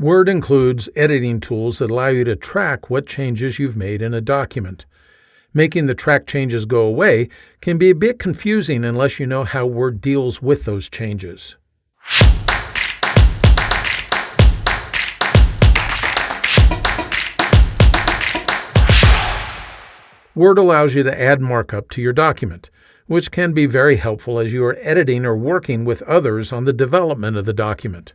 Word includes editing tools that allow you to track what changes you've made in a document. Making the track changes go away can be a bit confusing unless you know how Word deals with those changes. Word allows you to add markup to your document, which can be very helpful as you are editing or working with others on the development of the document.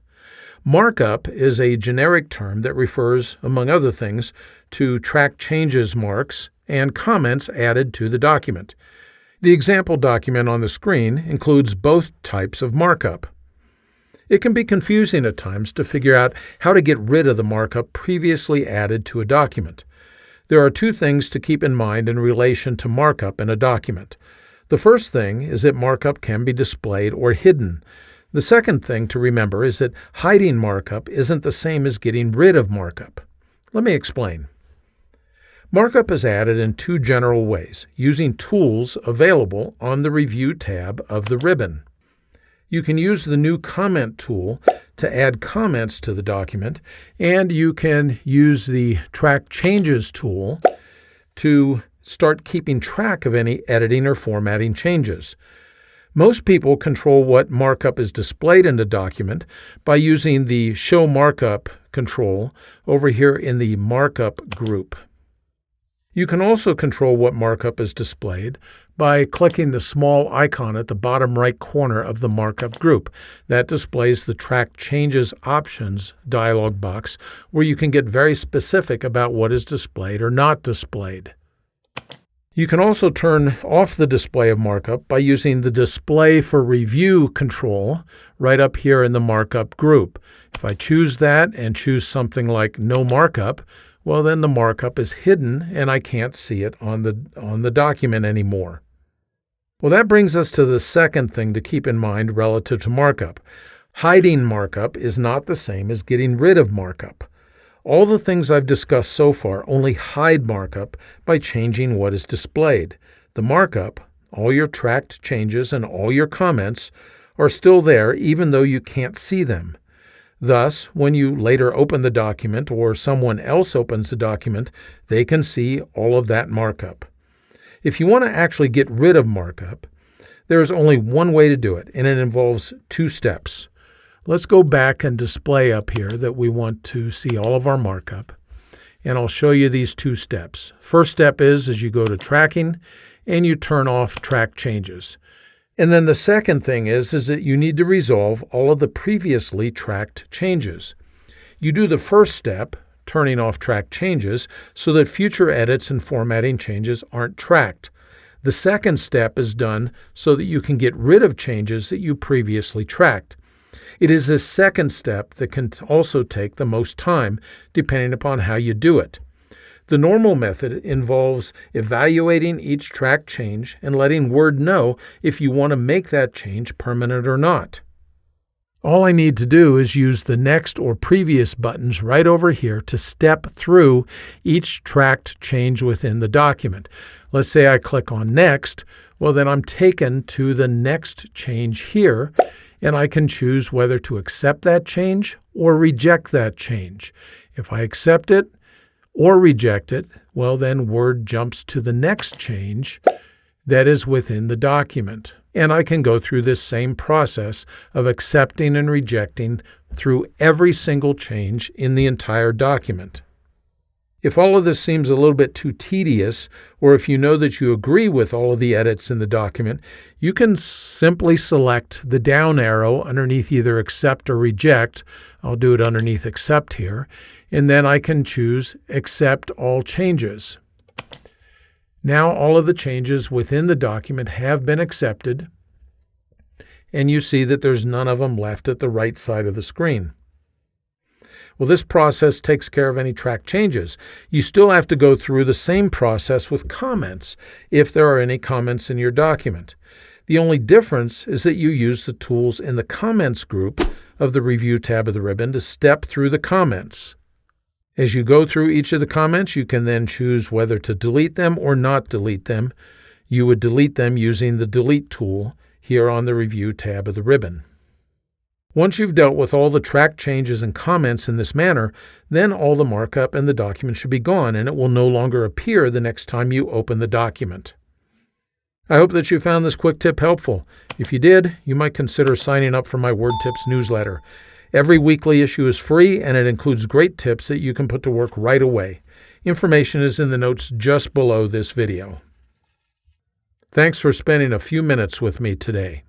Markup is a generic term that refers, among other things, to track changes marks and comments added to the document. The example document on the screen includes both types of markup. It can be confusing at times to figure out how to get rid of the markup previously added to a document. There are two things to keep in mind in relation to markup in a document. The first thing is that markup can be displayed or hidden. The second thing to remember is that hiding markup isn't the same as getting rid of markup. Let me explain. Markup is added in two general ways, using tools available on the Review tab of the ribbon. You can use the new Comment tool to add comments to the document, and you can use the Track Changes tool to start keeping track of any editing or formatting changes. Most people control what markup is displayed in the document by using the Show Markup control over here in the Markup group. You can also control what markup is displayed by clicking the small icon at the bottom right corner of the Markup group. That displays the Track Changes Options dialog box where you can get very specific about what is displayed or not displayed. You can also turn off the display of markup by using the Display for Review control right up here in the Markup group. If I choose that and choose something like No Markup, well then the markup is hidden and I can't see it on the document anymore. Well, that brings us to the second thing to keep in mind relative to markup. Hiding markup is not the same as getting rid of markup. All the things I've discussed so far only hide markup by changing what is displayed. The markup, all your tracked changes and all your comments, are still there even though you can't see them. Thus, when you later open the document or someone else opens the document, they can see all of that markup. If you want to actually get rid of markup, there is only one way to do it, and it involves two steps. Let's go back and display up here that we want to see all of our markup. And I'll show you these two steps. First step is you go to Tracking and you turn off Track Changes. And then the second thing is that you need to resolve all of the previously tracked changes. You do the first step, turning off Track Changes, so that future edits and formatting changes aren't tracked. The second step is done so that you can get rid of changes that you previously tracked. It is this second step that can also take the most time, depending upon how you do it. The normal method involves evaluating each track change and letting Word know if you want to make that change permanent or not. All I need to do is use the Next or Previous buttons right over here to step through each tracked change within the document. Let's say I click on Next. Well, then I'm taken to the next change here, and I can choose whether to accept that change or reject that change. If I accept it or reject it, well then Word jumps to the next change that is within the document. And I can go through this same process of accepting and rejecting through every single change in the entire document. If all of this seems a little bit too tedious, or if you know that you agree with all of the edits in the document, you can simply select the down arrow underneath either Accept or Reject. I'll do it underneath Accept here, and then I can choose Accept All Changes. Now all of the changes within the document have been accepted, and you see that there's none of them left at the right side of the screen. Well, this process takes care of any track changes. You still have to go through the same process with comments if there are any comments in your document. The only difference is that you use the tools in the Comments group of the Review tab of the ribbon to step through the comments. As you go through each of the comments, you can then choose whether to delete them or not delete them. You would delete them using the Delete tool here on the Review tab of the ribbon. Once you've dealt with all the track changes and comments in this manner, then all the markup and the document should be gone, and it will no longer appear the next time you open the document. I hope that you found this quick tip helpful. If you did, you might consider signing up for my Word Tips newsletter. Every weekly issue is free, and it includes great tips that you can put to work right away. Information is in the notes just below this video. Thanks for spending a few minutes with me today.